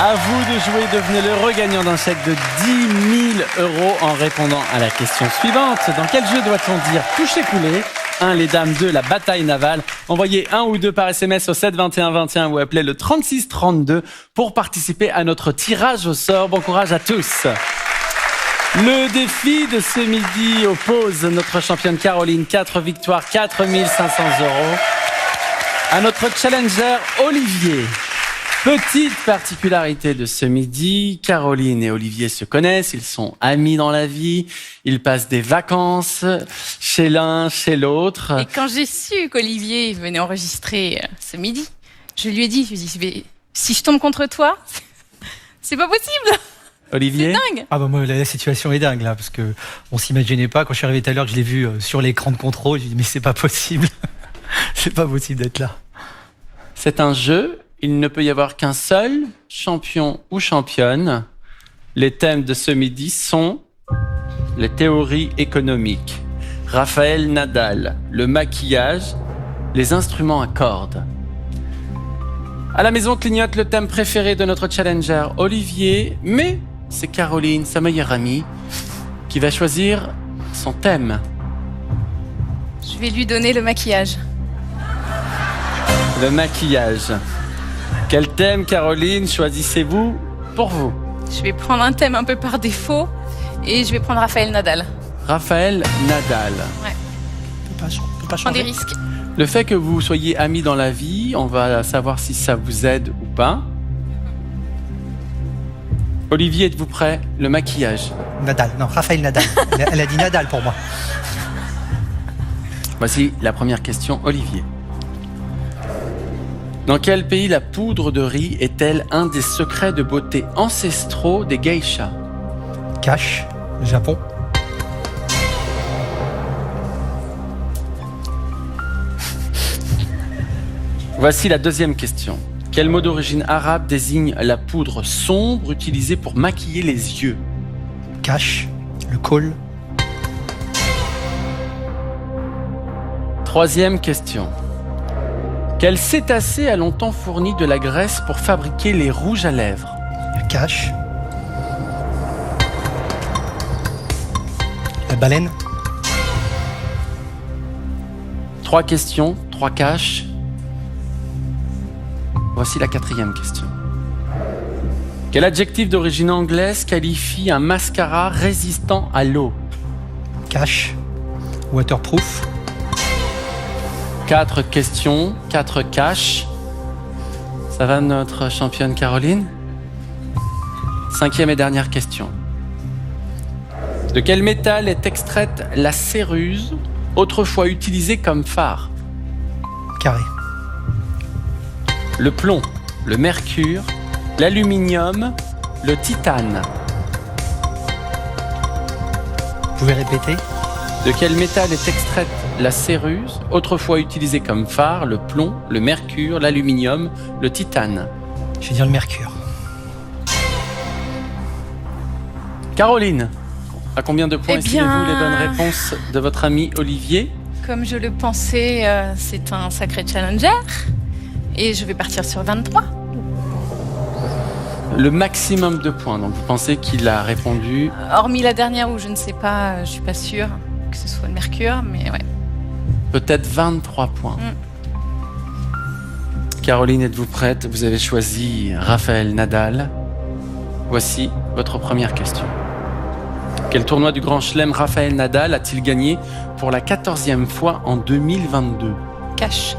À vous de jouer, devenez l'heureux gagnant d'un chèque de 10 000 € en répondant à la question suivante. Dans quel jeu doit-on dire toucher coulé ? 1, les dames, 2, la bataille navale. Envoyez 1 ou 2 par SMS au 7 21 21 ou appelez le 36 32 pour participer à notre tirage au sort. Bon courage à tous. Le défi de ce midi oppose notre championne Caroline, 4 victoires, 4 500 €, à notre challenger Olivier. Petite particularité de ce midi, Caroline et Olivier se connaissent, ils sont amis dans la vie, ils passent des vacances chez l'un, chez l'autre. Et quand j'ai su qu'Olivier venait enregistrer ce midi, je lui ai dit, si je tombe contre toi, c'est pas possible. Olivier ? C'est dingue. Ah bah moi la situation est dingue là, parce que on s'imaginait pas, quand je suis arrivé tout à l'heure, que je l'ai vu sur l'écran de contrôle, j'ai dit mais c'est pas possible, c'est pas possible d'être là. C'est un jeu. Il ne peut y avoir qu'un seul champion ou championne. Les thèmes de ce midi sont les théories économiques, Raphaël Nadal, le maquillage, les instruments à cordes. À la maison clignote le thème préféré de notre challenger Olivier, mais c'est Caroline, sa meilleure amie, qui va choisir son thème. Je vais lui donner le maquillage. Le maquillage. Quel thème, Caroline, choisissez-vous pour vous ? Je vais prendre un thème un peu par défaut et je vais prendre Raphaël Nadal. Raphaël Nadal. Ouais. On peut pas Prends des changer. risques. Le fait que vous soyez amis dans la vie, on va savoir si ça vous aide ou pas. Olivier, êtes-vous prêt ? Le maquillage. Nadal, non, Raphaël Nadal. Elle a dit Nadal pour moi. Voici la première question, Olivier. Dans quel pays la poudre de riz est-elle un des secrets de beauté ancestraux des geishas ? Cash, Japon. Voici la deuxième question. Quel mot d'origine arabe désigne la poudre sombre utilisée pour maquiller les yeux ? Cash, le col. Troisième question. Quel cétacé a longtemps fourni de la graisse pour fabriquer les rouges à lèvres ? Cash. La baleine. 3 questions, 3 caches. Voici la quatrième question. Quel adjectif d'origine anglaise qualifie un mascara résistant à l'eau ? Cash. Waterproof. 4 questions, 4 caches. Ça va notre championne Caroline ? 5e et dernière question. De quel métal est extraite la céruse, autrefois utilisée comme phare ? Carré. Le plomb, le mercure, l'aluminium, le titane. Vous pouvez répéter ? De quel métal est extraite la céruse, autrefois utilisée comme phare, le plomb, le mercure, l'aluminium, le titane ? Je vais dire le mercure. Caroline, à combien de points Eh estimez-vous bien, les bonnes réponses de votre ami Olivier ? Comme je le pensais, c'est un sacré challenger. Et je vais partir sur 23. Le maximum de points, donc vous pensez qu'il a répondu Hormis la dernière où je ne sais pas, je suis pas sûre que ce soit le mercure, mais ouais. peut-être 23 points. Caroline, êtes-vous prête ? Vous avez choisi Raphaël Nadal. Voici votre première question. Quel tournoi du Grand Chelem Raphaël Nadal a-t-il gagné pour la 14e fois en 2022 ? Cash.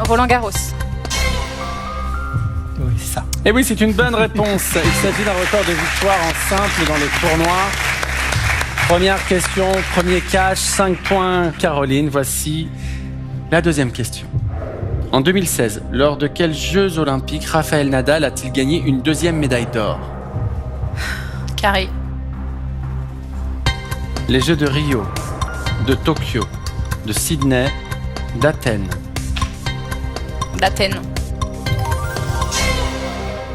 Roland Garros. Oui, c'est ça. Eh oui, c'est une bonne réponse. Il s'agit d'un record de victoire en simple dans les tournois. Première question, premier cash, 5 points Caroline. Voici la deuxième question. En 2016, lors de quels Jeux Olympiques Raphaël Nadal a-t-il gagné une deuxième médaille d'or ? Carré. Les Jeux de Rio, de Tokyo, de Sydney, d'Athènes. D'Athènes.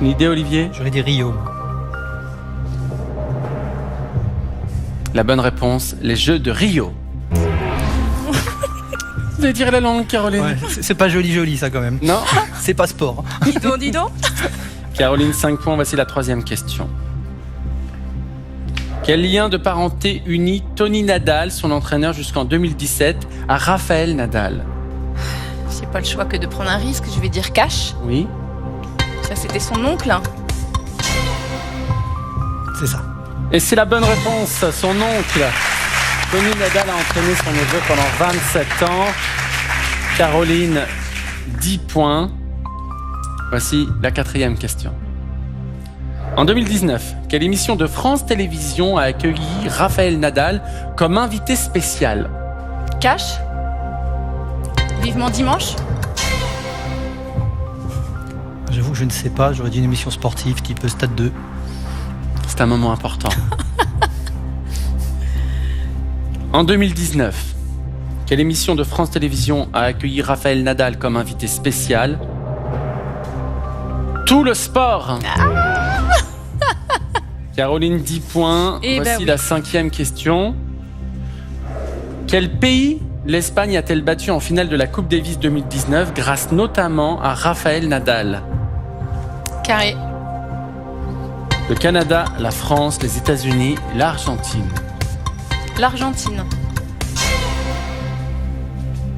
Une idée, Olivier ? J'aurais dit Rio. La bonne réponse, les Jeux de Rio. Vous allez tirer la langue, Caroline. Ouais, c'est pas joli ça quand même. Non. C'est pas sport. Dis donc. Caroline, 5 points. Voici la troisième question. Quel lien de parenté unit Tony Nadal, son entraîneur jusqu'en 2017, à Raphaël Nadal? J'ai pas le choix que de prendre un risque. Je vais dire cash. Oui. Ça, c'était son oncle. C'est ça. Et c'est la bonne réponse. Son oncle, Tony Nadal, a entraîné son neveu pendant 27 ans. Caroline, 10 points. Voici la quatrième question. En 2019, quelle émission de France Télévisions a accueilli Raphaël Nadal comme invité spécial? Cash. Vivement dimanche. J'avoue que je ne sais pas. J'aurais dit une émission sportive type Stade 2. C'est un moment important. En 2019, quelle émission de France Télévisions a accueilli Raphaël Nadal comme invité spécial? Tout le sport. Caroline, 10 points. Voici la cinquième question. Quel pays l'Espagne a-t-elle battu en finale de la Coupe Davis 2019 grâce notamment à Raphaël Nadal? Carré. Le Canada, la France, les États-Unis, l'Argentine. L'Argentine.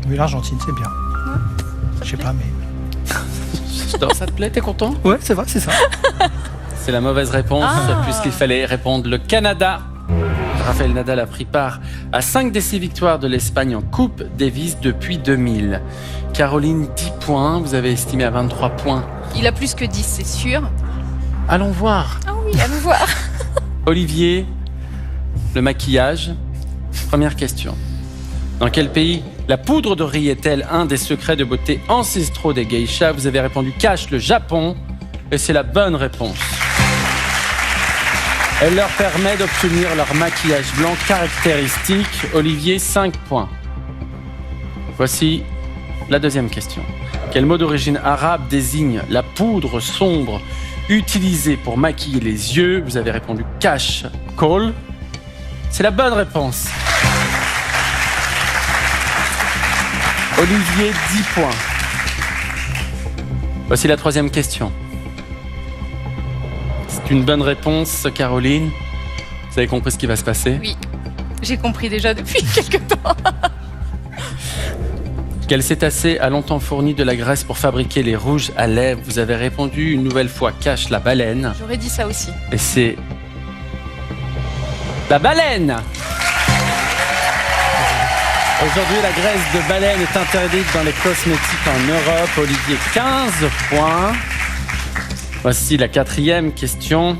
Oui, l'Argentine, c'est bien. Ouais, je sais pas, mais... Ça te plaît, t'es content? Ouais, c'est vrai, c'est ça. C'est la mauvaise réponse, puisqu'il fallait répondre le Canada. Raphaël Nadal a pris part à 5 des 6 victoires de l'Espagne en Coupe Davis depuis 2000. Caroline, 10 points, vous avez estimé à 23 points. Il a plus que 10, c'est sûr. Allons voir. Ah oui, allons voir. Olivier, le maquillage. Première question. Dans quel pays la poudre de riz est-elle un des secrets de beauté ancestraux des geishas? Vous avez répondu cash, le Japon. Et c'est la bonne réponse. Elle leur permet d'obtenir leur maquillage blanc caractéristique. Olivier, 5 points. Voici la deuxième question. Quel mot d'origine arabe désigne la poudre sombre utilisée pour maquiller les yeux? Vous avez répondu cash, kohl. C'est la bonne réponse. Olivier, 10 points. Voici la troisième question. C'est une bonne réponse, Caroline. Vous avez compris ce qui va se passer? Oui, j'ai compris déjà depuis quelque temps. Quel cétacé a longtemps fourni de la graisse pour fabriquer les rouges à lèvres? Vous avez répondu une nouvelle fois cash, la baleine. J'aurais dit ça aussi. Et c'est la baleine. Aujourd'hui, la graisse de baleine est interdite dans les cosmétiques en Europe. Olivier, 15 points. Voici la quatrième question.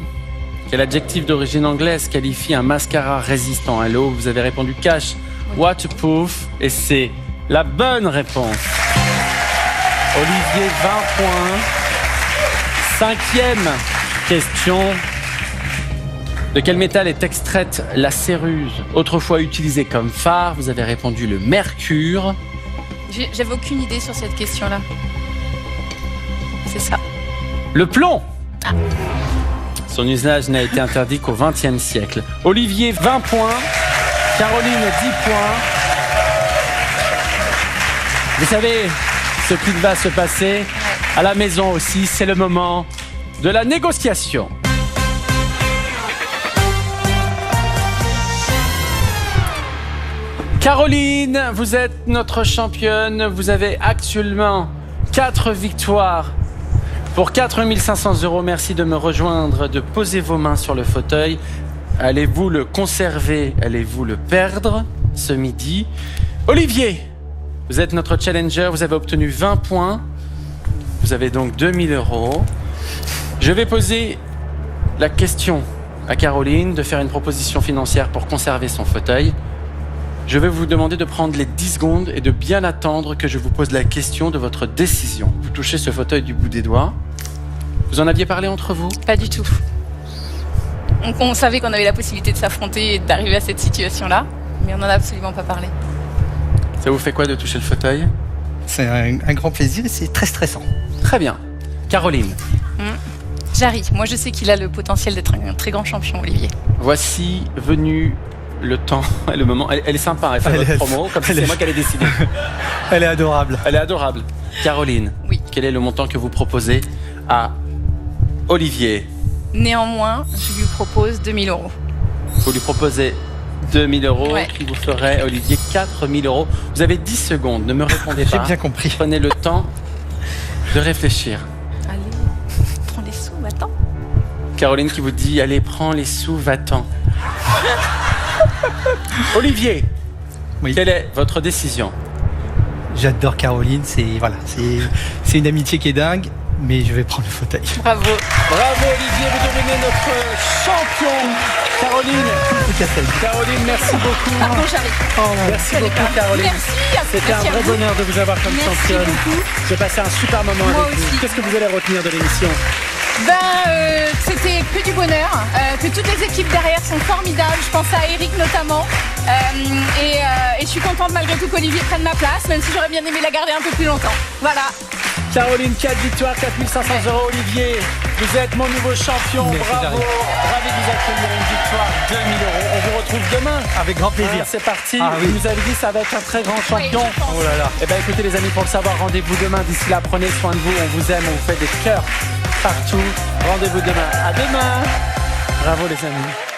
Quel adjectif d'origine anglaise qualifie un mascara résistant à l'eau? Vous avez répondu cash, waterproof. Et c'est la bonne réponse. Olivier, 20 points. Cinquième question. De quel métal est extraite la céruse, autrefois utilisée comme phare? Vous avez répondu le mercure. J'avais aucune idée sur cette question-là. C'est ça. Le plomb. Son usage n'a été interdit qu'au XXe siècle. Olivier, 20 points. Caroline, 10 points. Vous savez ce qu'il va se passer à la maison aussi. C'est le moment de la négociation. Caroline, vous êtes notre championne. Vous avez actuellement 4 victoires pour 4 500 €. Merci de me rejoindre, de poser vos mains sur le fauteuil. Allez-vous le conserver? Allez-vous le perdre ce midi? Olivier, vous êtes notre challenger. Vous avez obtenu 20 points. Vous avez donc 2 000 €. Je vais poser la question à Caroline de faire une proposition financière pour conserver son fauteuil. Je vais vous demander de prendre les 10 secondes et de bien attendre que je vous pose la question de votre décision. Vous touchez ce fauteuil du bout des doigts. Vous en aviez parlé entre vous? Pas du tout. On savait qu'on avait la possibilité de s'affronter et d'arriver à cette situation-là, mais on n'en a absolument pas parlé. Ça vous fait quoi de toucher le fauteuil? C'est un grand plaisir et c'est très stressant. Très bien. Caroline. Jarry, moi je sais qu'il a le potentiel d'être un très grand champion, Olivier. Voici venu le temps et le moment. Elle est sympa, elle fait votre promo, comme si c'est moi qui allais décider. Elle est adorable. Elle est adorable. Caroline, Oui. quel est le montant que vous proposez à Olivier? Néanmoins, je lui propose 2000 euros. Vous lui proposez 2000 euros, Ouais. qui vous ferait, Olivier, 4000 euros. Vous avez 10 secondes, ne me répondez J'ai pas. bien compris. Prenez le temps de réfléchir. Allez, prends les sous, attends. Caroline qui vous dit, allez, prends les sous, va-t'en. Olivier, Oui. quelle est votre décision? J'adore Caroline, c'est une amitié qui est dingue, mais je vais prendre le fauteuil. Bravo. Bravo Olivier, vous devenez notre champion. Caroline, merci beaucoup. Pardon, j'arrive. Merci beaucoup Caroline. Merci. C'était un merci à vrai vous. bonheur de vous avoir comme Merci championne. beaucoup. J'ai passé un super moment Moi avec vous. aussi. Qu'est-ce que vous allez retenir de l'émission? C'était que du bonheur, que toutes les équipes derrière sont formidables. Je pense à Eric notamment. Et je suis contente malgré tout qu'Olivier prenne ma place, même si j'aurais bien aimé la garder un peu plus longtemps. Voilà. Caroline, 4 victoires, 4500 euros. Olivier, vous êtes mon nouveau champion. Merci, Bravo. David. Ravi de vous accueillir, une victoire, 2000 euros. On vous retrouve demain. Avec grand plaisir. Hein, c'est parti. Ah oui. Vous nous avez dit ça va être un très grand champion. Oui, je pense. Oh là là. Eh bien écoutez les amis, pour le savoir, rendez-vous demain. D'ici là, prenez soin de vous. On vous aime, on vous fait des cœurs partout. Rendez-vous demain. À demain. Bravo les amis.